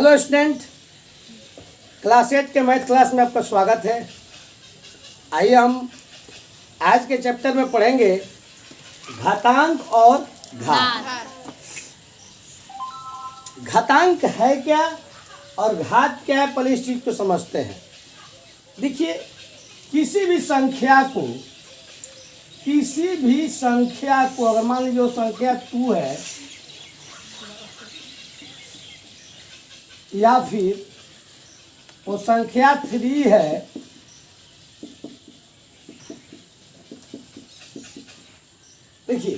Hello student, class 8 के math class में आपका स्वागत है। आइए हम आज के चैप्टर में पढ़ेंगे घातांक और घात। घातांक है क्या और घात क्या है, पहले इस चीज को समझते हैं। देखिए, किसी भी संख्या को अगर मान लीजिए वो संख्या 2 है या फिर वो संख्या 3 है, देखिए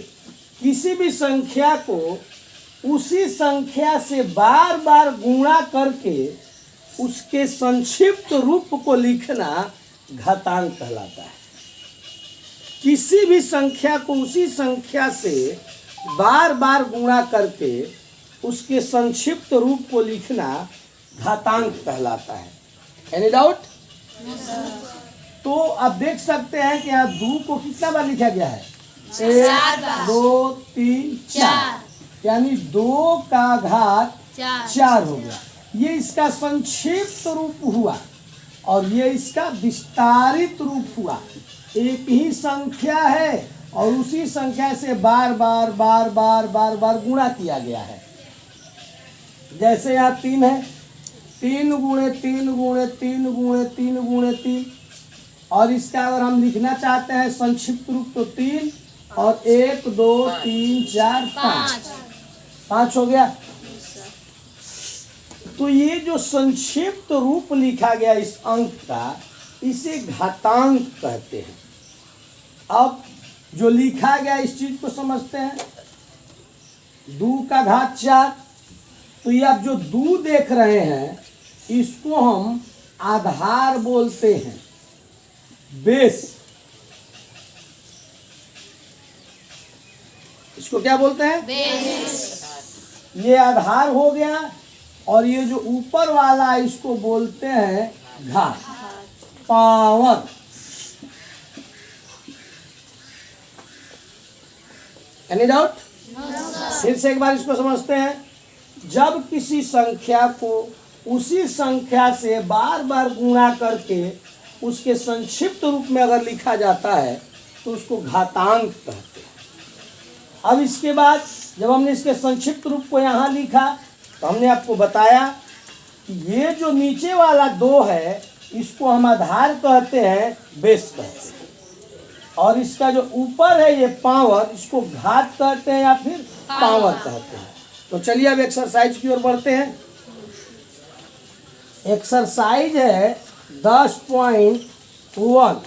किसी भी संख्या को उसी संख्या से बार बार गुणा करके उसके संक्षिप्त रूप को लिखना घातांक कहलाता है। किसी भी संख्या को उसी संख्या से बार बार गुणा करके उसके संक्षिप्त रूप को लिखना घातांक कहलाता है। Any doubt? तो आप देख सकते हैं कि यहाँ 2 को कितना बार लिखा गया है? 1 2 3 4, यानी 2 का घात 4 हो गया। ये इसका संक्षिप्त रूप हुआ और ये इसका विस्तारित रूप हुआ। एक ही संख्या है और उसी संख्या से बार बार गुणा किया गया है। जैसे यहाँ 3 है, 3 गुणे 3 गुणे 3 गुणे 3 गुणे 3, और इसका अगर हम लिखना चाहते हैं संक्षिप्त रूप तो 3 और 1 2 3 4 5 हो गया। तो ये जो संक्षिप्त रूप लिखा गया इस अंक का, इसे घातांक कहते हैं। अब जो लिखा गया इस चीज को समझते हैं। 2 का घात 4, तो ये आप जो 2 देख रहे हैं इसको हम आधार बोलते हैं, बेस। इसको क्या बोलते हैं? बेस। ये आधार हो गया और ये जो ऊपर वाला है इसको बोलते हैं घात, पावर। Any doubt? फिर से एक बार इसको समझते हैं। जब किसी संख्या को उसी संख्या से बार बार गुणा करके उसके संक्षिप्त रूप में अगर लिखा जाता है तो उसको घातांक कहते हैं। अब इसके बाद जब हमने इसके संक्षिप्त रूप को यहाँ लिखा तो हमने आपको बताया कि ये जो नीचे वाला 2 है इसको हम आधार कहते हैं, बेस कहते हैं, और इसका जो ऊपर है ये पावर, इसको घात कहते हैं या फिर पावर कहते हैं। तो चलिए अब एक्सरसाइज की ओर बढ़ते हैं। एक्सरसाइज है 10.1।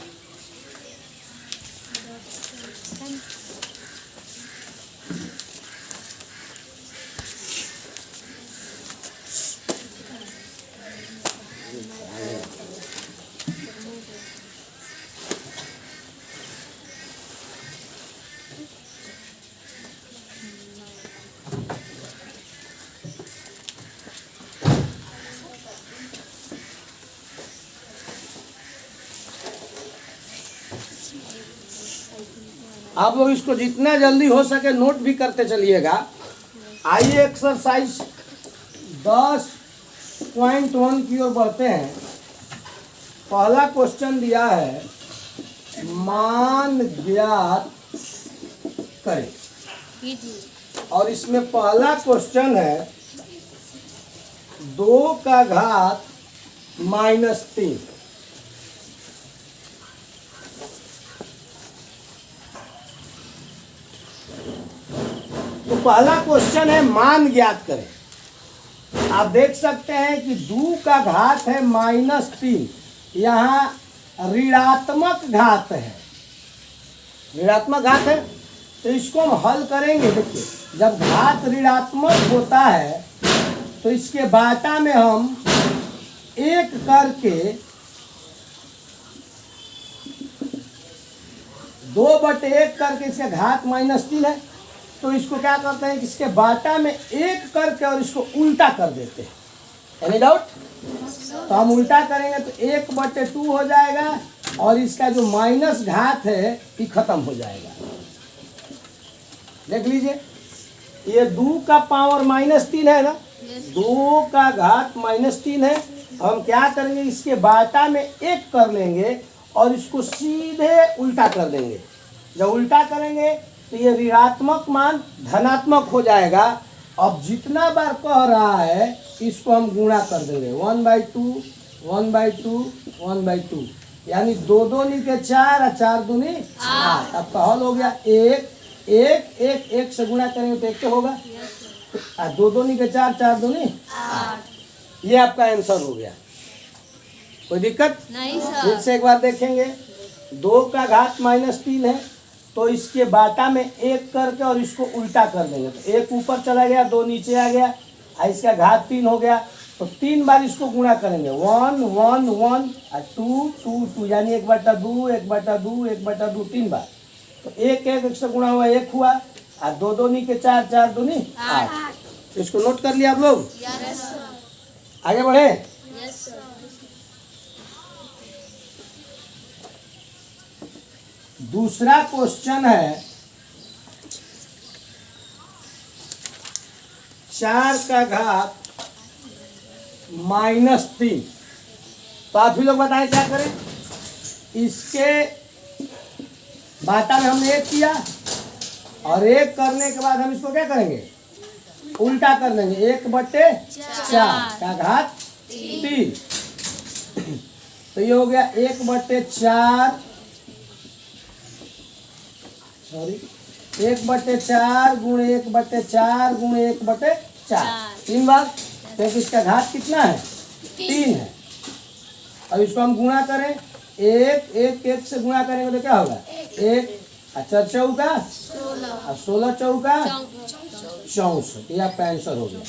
आप लोग इसको जितना जल्दी हो सके नोट भी करते चलिएगा। आइए एक्सरसाइज 10.1 की ओर बढ़ते हैं। पहला क्वेश्चन दिया है, मान ज्ञात करें, और इसमें पहला क्वेश्चन है 2 का घात -3। तो पहला क्वेश्चन है मान ज्ञात करें। आप देख सकते हैं कि 2 का घात है -3, यहाँ ऋणात्मक घात है। ऋणात्मक घात है तो इसको हम हल करेंगे। देखिए, जब घात ऋणात्मक होता है तो इसके बाटा में हम 1 करके 2/1 करके, इसका घात -3 है तो इसको क्या करते हैं कि इसके बाटा में 1 करके और इसको उल्टा कर देते हैं। Any doubt? तो हम उल्टा करेंगे तो 1/2 हो जाएगा और इसका जो माइनस घात है ये खत्म हो जाएगा। देख लीजिए, ये 2 का पावर -3 है ना, 2 का घात -3 है। हम क्या करेंगे, इसके बाटा में 1 कर लेंगे और इसको सीधे उल्टा कर देंगे। जब उल्टा करेंगे तो ये ऋणात्मक मान धनात्मक हो जाएगा। अब जितना बार कह रहा है इसको हम गुणा कर देंगे, 1/2 1/2 1/2, यानी 2 दूनी के 4 और 4 दूनी 8। अब का हल हो गया 1 1 1 1 से गुणा करेंगे तो 1 तो होगा, और 2 दूनी के 4 4 दूनी 8। ये आपका आंसर हो गया। कोई दिक्कत नहीं सर। फिर से एक बार देखेंगे, 2 का घात -3 है तो इसके बाटा में 1 करके और इसको उल्टा कर देंगे तो 1 ऊपर चला गया, 2 नीचे आ गया, और इसका घात 3 हो गया। तो 3 बार इसको गुणा करेंगे, 1 1 1 और 2 2 2, यानी 1/2 1/2 1/2 3 बार। तो 1 1 से गुणा हुआ 1 हुआ, और 2 दूनी के 4 4 दूनी 8। इसको नोट कर लिया आप लोग, यस आगे बढ़े। सर। दूसरा क्वेश्चन है 4 का घात -3। तो आप ही लोग बताएं क्या करें। इसके बाटा में हमने 1 किया और 1 करने के बाद हम इसको क्या करेंगे, उल्टा कर देंगे, 1/4 का घात 3। तो ये हो गया 1/4 सॉरी 1/4 गुणे 1/4 गुणे 1/4 3 बार। तो इसका घात कितना है, 3 है। अब इसको हम गुणा करें, 1 1 1 से गुणा करेंगे तो क्या होगा, 1 अच्छा चौका और 16 चौका 64। ये आपका आंसर हो गया।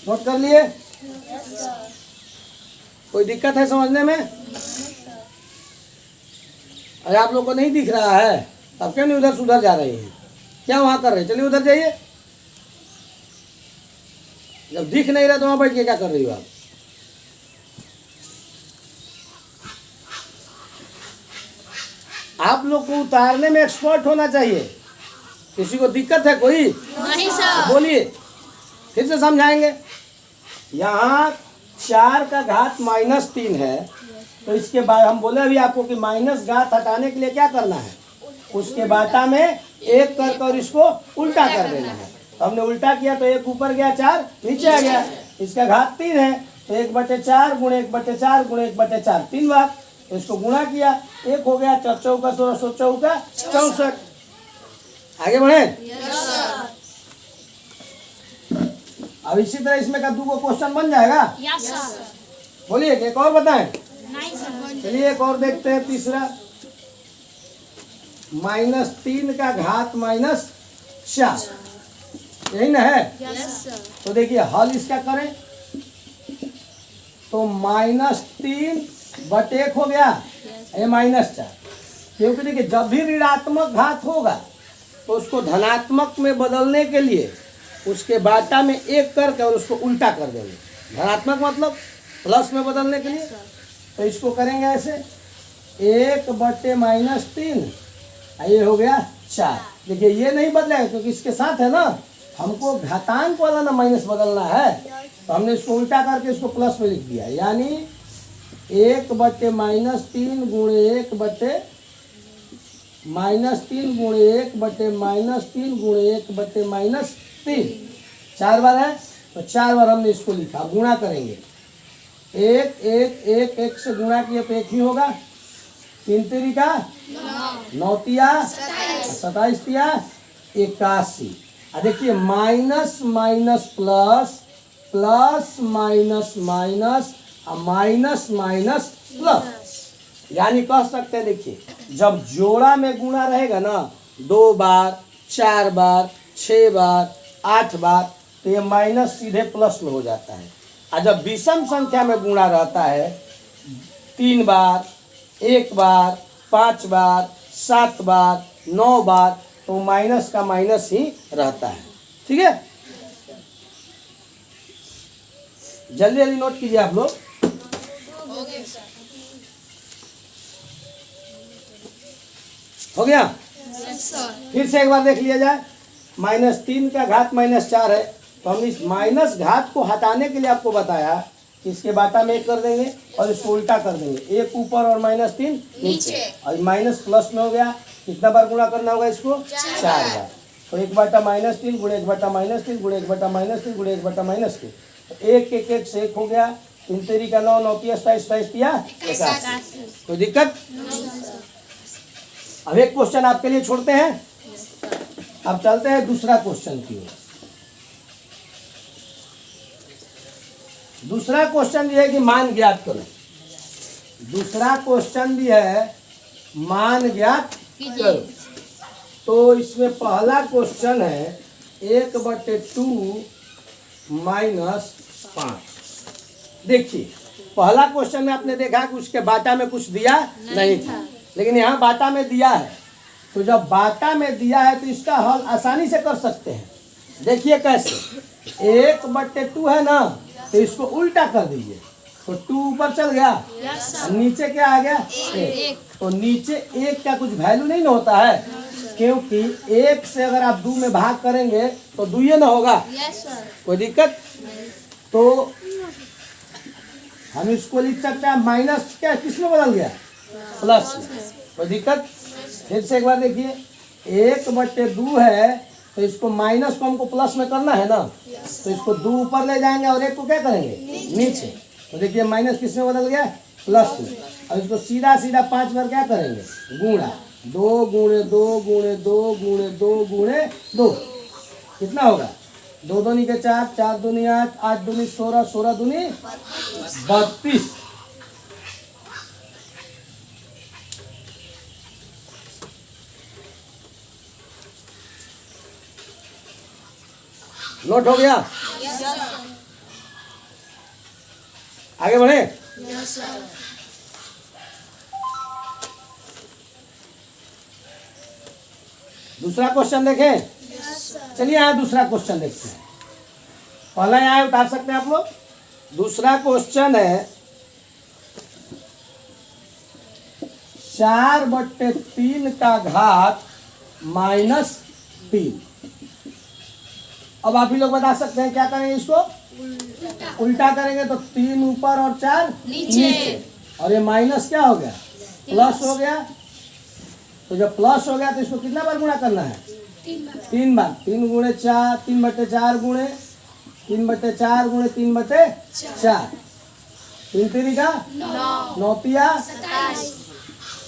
नोट कर लिए। कोई दिक्कत है समझने में? अरे आप लोग को नहीं दिख रहा है, अब क्यों नहीं उधर से उधर जा रही है, क्या वहां कर रहे हैं? चलिए उधर जाइए। जब दिख नहीं रहा तो वहां बैठ के क्या कर रही हो आप? आप लोग को उतारने में एक्सपर्ट होना चाहिए। किसी को दिक्कत है कोई? नहीं सर। बोलिए, फिर से समझाएंगे। यहाँ 4 का घात -3 है तो इसके बाद हम बोले अभी आपको कि माइनस घात हटाने के लिए क्या करना है, उसके बाटा में 1 कर इसको उल्टा कर देना है। तो हमने उल्टा किया तो 1 ऊपर गया, 4 नीचे आ गया। इसका घात 3 है तो 1/4 गुणे 1/4 गुणे 1/4 3 बार। तो इसको गुणा किया, 1 हो गया, 4 चौका 16 16 चौका 64। आगे बढ़े। अब इसी तरह इसमें का 2 क्वेश्चन बन जाएगा। Yes sir. बोलिए, एक और बताएं। नहीं सर। चलिए एक और देखते हैं, तीसरा -3 का घात -4, यही ना है। Yes sir. तो देखिए हल इसका करें तो -3/1 हो गया, ये -4। क्योंकि देखिए जब भी ऋणात्मक घात होगा तो उसको धनात्मक में बदलने के लिए उसके बाटा में 1 करके और उसको उल्टा कर देंगे। धनात्मक मतलब प्लस में बदलने के लिए। तो इसको करेंगे ऐसे, 1/-3, ये हो गया 4। देखिए ये नहीं बदलेगा क्योंकि इसके साथ है ना, हमको घातांक वाला ना माइनस बदलना है। तो हमने इसको उल्टा करके इसको प्लस में लिख दिया, यानी 1/-3 गुणे 1/-3 गुणे 1/-3 गुणे 1/-3। 4 बार है तो 4 बार हमने इसको लिखा। गुणा करेंगे, 1 1 1 1 से गुणा किए तो 1 ही होगा, 3 3 का 9 तिया 27 तिया 81। देखिए minus minus plus, plus minus minus, minus minus plus, यानी कह सकते हैं देखिए जब जोड़ा में गुणा रहेगा ना 2 बार 4 बार 6 बार 8 बार तो ये माइनस सीधे प्लस में हो जाता है। और जब विषम संख्या में गुणा रहता है 3 बार 1 बार 5 बार 7 बार 9 बार तो माइनस का माइनस ही रहता है। ठीक है, जल्दी जल्दी नोट कीजिए आप लोग। हो गया? फिर से एक बार देख लिया जाए। -3 का घात -4 है, तो हम इस माइनस घात को हटाने के लिए आपको बताया कि इसके बाटा में 1 कर देंगे और इसको उल्टा कर देंगे, 1 ऊपर और -3 नीचे, और माइनस प्लस में हो गया। कितना बार गुणा करना होगा इसको? 4 बार। तो 1/-3 गुणे 1/-3 गुणे 1/-3 गुणे 1/-3, तो 1 1 1 से 1 हो गया। 3 तेरी का 9, 9 तिया 27, 27 तिया 81। कोई दिक्कत? अब एक क्वेश्चन आपके लिए छोड़ते हैं, अब चलते हैं दूसरा क्वेश्चन की ओर। दूसरा क्वेश्चन ये है कि मान ज्ञात करो। दूसरा क्वेश्चन भी है मान ज्ञात करो। तो इसमें पहला क्वेश्चन है 1/2 - 5। देखिए, पहला क्वेश्चन में आपने देखा कि उसके बाटा में कुछ दिया नहीं था, लेकिन यहाँ बाटा में दिया है। तो जब बाटा में दिया है तो इसका हल आसानी से कर सकते हैं। देखिए कैसे, 1/2 है ना, तो इसको उल्टा कर दीजिए, तो 2 ऊपर चल गया, नीचे क्या आ गया? 1। तो नीचे 1 का कुछ वैल्यू नहीं ना होता है, क्योंकि 1 से अगर आप 2 में भाग करेंगे तो 2 ही ना होगा। कोई दिक्कत? तो हम इसको लिख सकते हैं माइनस, क्या किस में बदल गया? प्लस में। कोई दिक्कत? फिर से एक बार देखिए, 1/2 है, तो इसको माइनस को हमको प्लस में करना है ना, तो इसको 2 ऊपर ले जाएंगे और 1 को क्या करेंगे? नीचे। तो देखिए माइनस किस में बदल गया? प्लस में। और इसको सीधा सीधा 5 बार क्या करेंगे? गुणा। 2 गुणे 2 गुणे 2 गुणे 2 गुणे 2, कितना होगा? 2 दूनी के 4, 4 दूनी 8, 8 दूनी 16, 16 दूनी 32। नोट हो गया? आगे बढ़े। दूसरा क्वेश्चन देखें। चलिए यहाँ दूसरा क्वेश्चन देखते हैं। पहला यहाँ उतार सकते हैं आप लोग। दूसरा क्वेश्चन है 4/3 का घात -3। अब आप ही लोग बता सकते हैं क्या करेंगे? इसको उल्टा करेंगे तो 3 ऊपर और 4 नीचे, और ये माइनस क्या हो गया? प्लस हो गया। तो जब प्लस हो गया तो इसको कितना बार गुणा करना है? 3 बार। 3 गुणे 4, 3/4 गुणे 3/4 गुणे 3/4, 3 3 का 9 तिया 27,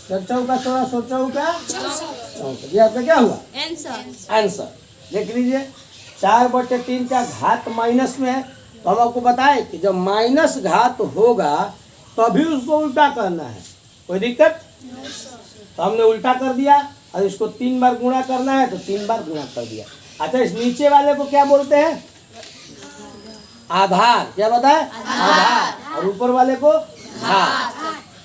4 16, 16 64। ये आपका क्या हुआ? आंसर। देख लीजिए, 4/3 का घात माइनस में है, तो हम आपको बताएं कि जब माइनस घात होगा तभी उसको उल्टा करना है। कोई दिक्कत? तो हमने उल्टा कर दिया, और इसको 3 बार गुणा करना है तो 3 बार गुणा कर दिया। अच्छा, इस नीचे वाले को क्या बोलते हैं? आधार। क्या बताए? आधार। और ऊपर वाले को घात।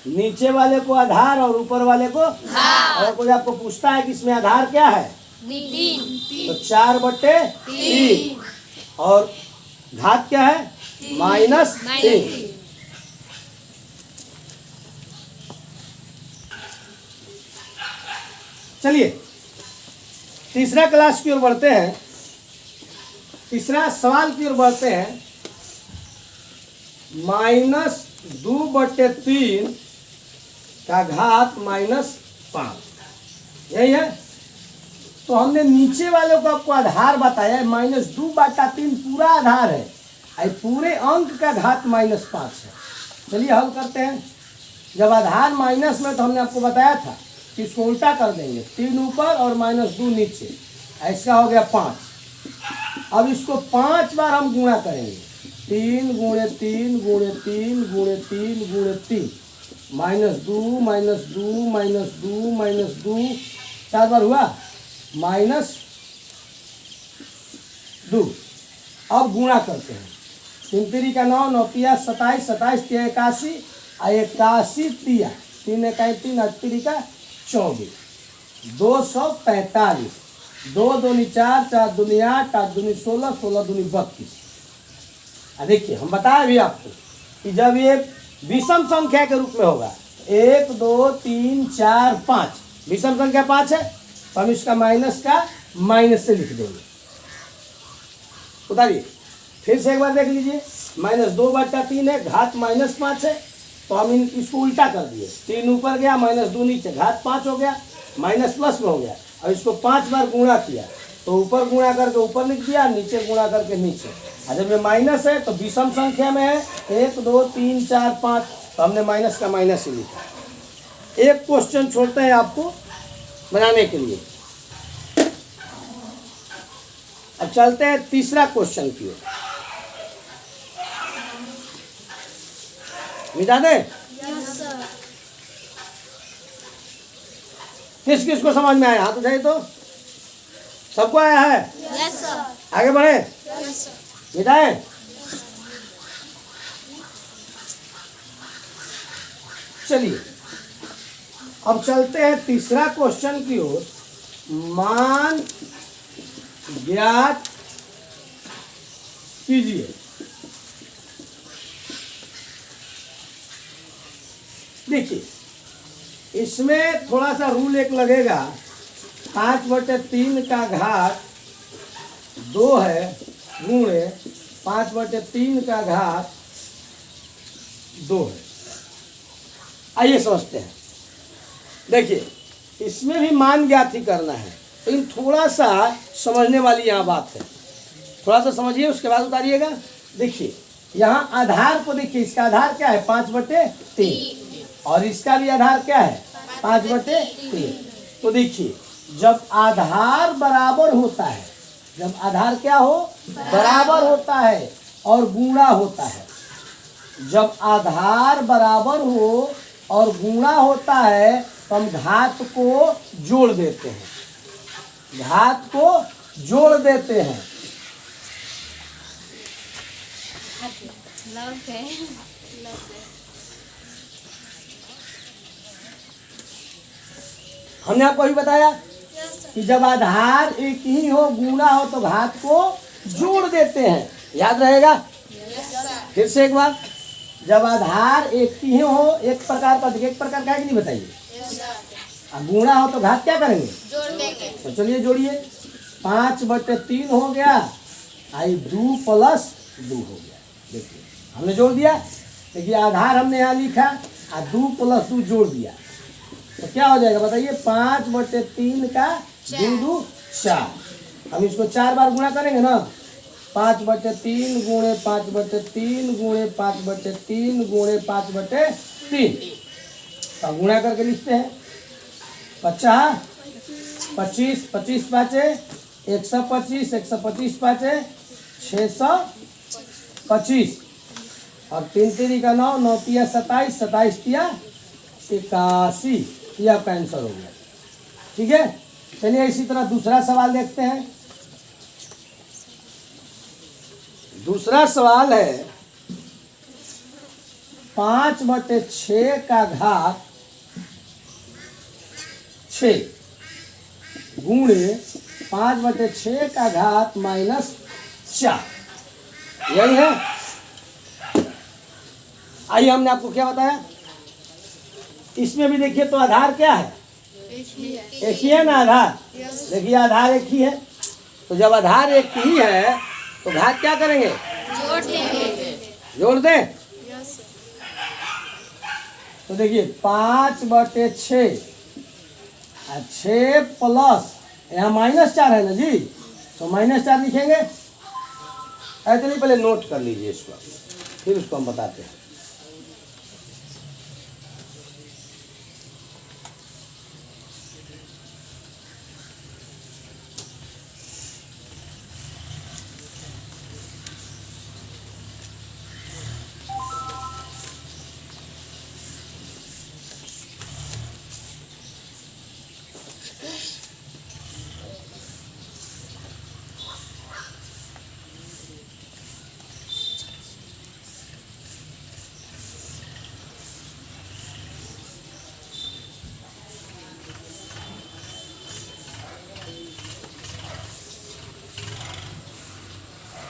नीचे वाले को आधार और ऊपर वाले को घात। और कोई आपको पूछता है कि इसमें आधार क्या है? 3। तो 4/3, और घात क्या है? -3। चलिए तीसरा क्लास की ओर बढ़ते हैं। तीसरा सवाल की ओर बढ़ते हैं। -2/3 का घात -5, यही है। तो हमने नीचे वाले को आपको आधार बताया, -2/3 पूरा आधार है, और पूरे अंक का घात -5 है। चलिए हल करते हैं। जब आधार माइनस में, तो हमने आपको बताया था कि इसको उल्टा कर देंगे, 3 ऊपर और -2 नीचे, ऐसा हो गया 5। अब इसको 5 बार हम गुणा करेंगे, 3 गुणे 3 गुणे 3 गुणे 3 गुणे 3, -2 -2 -2 -2, 4 बार हुआ, -2। अब गुणा करते हैं, 3 3 का 9, 9 तिया 27, 27 तिया 81, और 81 तिया 3 1 3 8 3 का 24, 245। 2 दूनी 4, 4 दूनी 8, 8 दूनी 16, 16 दूनी 32। देखिए हम बताए भी आपको कि जब ये विषम संख्या के रूप में होगा 1 2 3 4 5, विषम संख्या 5 है तो हम इसका माइनस का माइनस से लिख देंगे। उतारिए फिर से एक बार देख लीजिए, -2/3 है, घात -5 है तो हम इसको उल्टा कर दिए, 3 ऊपर गया -2 नीचे, घात 5 हो गया, माइनस प्लस में हो गया। अब इसको 5 बार गुणा किया तो ऊपर गुणा करके ऊपर लिख दिया, नीचे गुणा करके नीचे। और जब ये माइनस है तो विषम संख्या में है 1 2 3 4 5 तो हमने माइनस का माइनस ही लिखा। एक क्वेश्चन छोड़ते हैं आपको बनाने के लिए। अब चलते हैं तीसरा क्वेश्चन की ओर। मिटा दे, Yes, sir. किस किस को समझ में आया हाथ उठाइए तो। सबको आया है, Yes, sir. आगे बढ़े, Yes, sir. मिटाए। चलिए अब चलते हैं तीसरा क्वेश्चन की ओर। मान ज्ञात कीजिए। देखिए इसमें थोड़ा सा रूल एक लगेगा, 5/3 का घात 2 है गुणे 5/3 का घात 2 है। आइए समझते हैं। देखिए इसमें भी मान ज्ञात ही करना है, लेकिन थोड़ा सा समझने वाली यहाँ बात है, थोड़ा सा समझिए उसके बाद उतारिएगा। देखिए यहाँ आधार को देखिए, इसका आधार क्या है 5/3 और इसका भी आधार क्या है 5/3। तो देखिए जब आधार बराबर होता है, जब आधार क्या हो बराबर होता है और गुणा होता है, जब आधार बराबर हो और गुणा होता है तो हम घात को जोड़ देते हैं, घात को जोड़ देते हैं। Love है. हमने आपको अभी बताया Yes, sir. कि जब आधार एक ही हो गुणा हो तो घात को जोड़ देते हैं, याद रहेगा। Yes, sir. फिर से एक बार, जब आधार एक ही हो, एक प्रकार का, एक प्रकार का है कि नहीं बताइए, Yes, sir. अब गुणा हो तो घात क्या करेंगे, जोड़ देंगे. तो चलिए जोड़िए। 5/3 हो गया, आई 2 + 2 हो गया। देखिए हमने जोड़ दिया। देखिए आधार हमने यहाँ लिखा और 2 + 2 जोड़ दिया तो क्या हो जाएगा बताइए, 5/3 का 2 2 4। हम इसको 4 बार गुणा करेंगे ना, 5/3 गुणे 5/3 गुणे 5/3 गुणे 5/3, तो गुणा करके लिखते हैं 50 25 25 पाँचे 125 125 पाँचे 625 और 3 3 का 9 9 तिया 27 27 तिया 81, ये आपका आंसर हो गया। ठीक है, चलिए इसी तरह दूसरा सवाल देखते हैं। दूसरा सवाल है 5/6 का घात 6 गुणे 5/6 का घात -4, यही है। आइए हमने आपको क्या बताया, इसमें भी देखिए तो आधार क्या है, एक ही है ना आधार। देखिए आधार एक ही है, तो जब आधार एक ही है तो घात क्या करेंगे, जोड़ देंगे. जोड़ दें। Yes, sir. तो देखिए 5/6 और 6 प्लस यहाँ -4 है ना जी, तो -4 लिखेंगे। ऐसे नहीं, पहले नोट कर लीजिए इसको, फिर उसको हम बताते हैं।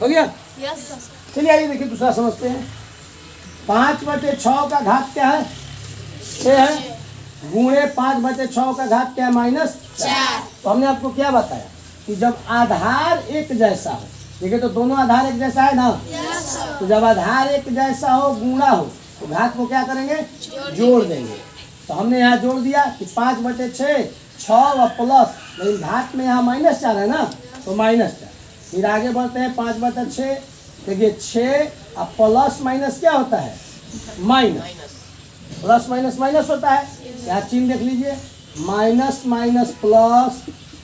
हो गया। Yes sir. चलिए आइए देखिए दूसरा समझते हैं। 5/6 का घात क्या है? 6 है। गुणे 5/6 का घात क्या है? -4। तो हमने आपको क्या बताया कि जब आधार एक जैसा हो, देखिए तो दोनों आधार एक जैसा है ना, यस सर। तो जब आधार एक जैसा हो, गुणा हो, तो घात को क्या करेंगे? जोड़ देंगे। तो हमने यहाँ जोड़ दिया कि 5/6 6 व प्लस, लेकिन घात में यहाँ -4 है ना, तो -4। फिर आगे बढ़ते हैं 5/6, देखिए 6 और प्लस माइनस क्या होता है? माइनस। प्लस माइनस माइनस होता है, यहाँ चिन्ह देख लीजिए, minus minus plus,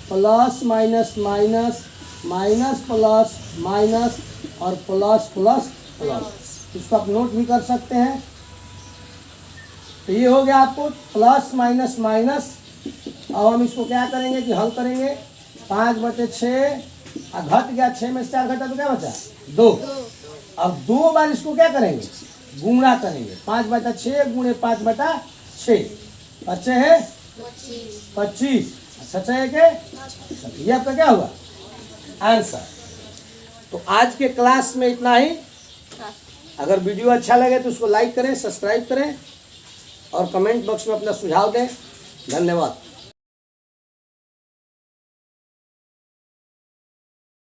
plus minus minus, minus plus minus और प्लस प्लस प्लस। इसको आप नोट भी कर सकते हैं। तो ये हो गया आपको प्लस माइनस माइनस। अब हम इसको क्या करेंगे कि हल करेंगे। 5/6 और घट गया, 6 में से 4 घटा तो क्या बचा? 2। अब 2 बार इसको क्या करेंगे? गुणा करेंगे। 5/6 गुणे 5/6 बच्चे है 25। अच्छा है के ये आपका क्या हुआ? आंसर। तो आज के क्लास में इतना ही। अगर वीडियो अच्छा लगे तो उसको लाइक करें, सब्सक्राइब करें और कमेंट बॉक्स में अपना सुझाव दें। धन्यवाद।